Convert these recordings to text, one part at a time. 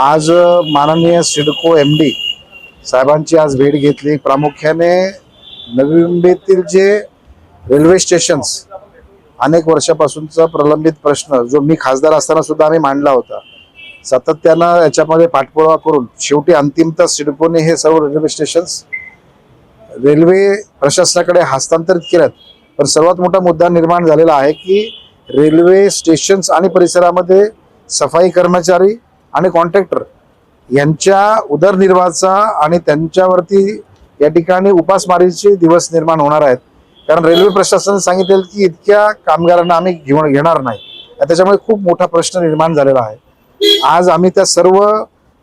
आज माननीय सिडको एमडी साहेबांची आज भेट घेतली। प्रामुख्याने नवी मुंबईतील जे रेल्वे स्टेशन्स अनेक वर्षापासूनचा प्रलंबित प्रश्न जो मी खासदार असताना सुद्धा आम्ही मांडला होता, सातत्यानं याच्यामध्ये पाठपुरावा करून शेवटी अंतिमतः सिडकोने हे सर्व रेल्वे स्टेशन्स रेल्वे प्रशासनाकडे हस्तांतरित केल्यात। पण सर्वात मोठा मुद्दा निर्माण झालेला आहे की रेल्वे स्टेशन्स आणि परिसरामध्ये सफाई कर्मचारी आणि कॉन्ट्रॅक्टर यांच्या उदरनिर्वाहाचा आणि त्यांच्यावरती या ठिकाणी उपासमारीचे दिवस निर्माण होणार आहेत। कारण रेल्वे प्रशासनाने सांगितले की इतक्या कामगारांना आम्ही घेणार नाही, त्याच्यामुळे खूप मोठा प्रश्न निर्माण झालेला आहे। आज आम्ही त्या सर्व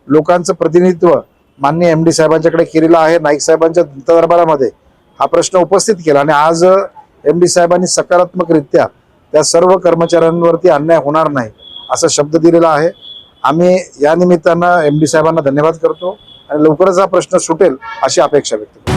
लोकांचं प्रतिनिधित्व माननीय एमडी साहेबांच्याकडे केलेलं आहे। नाईक साहेबांच्या दरबारामध्ये हा प्रश्न उपस्थित केला आणि आज एमडी साहेबांनी सकारात्मकरित्या त्या सर्व कर्मचाऱ्यांवरती अन्याय होणार नाही असा शब्द दिलेला आहे। आम्ही या निमित्तानं एमडी साहेबांना धन्यवाद करतो आणि लवकरच हा प्रश्न सुटेल अशी अपेक्षा व्यक्त करतो।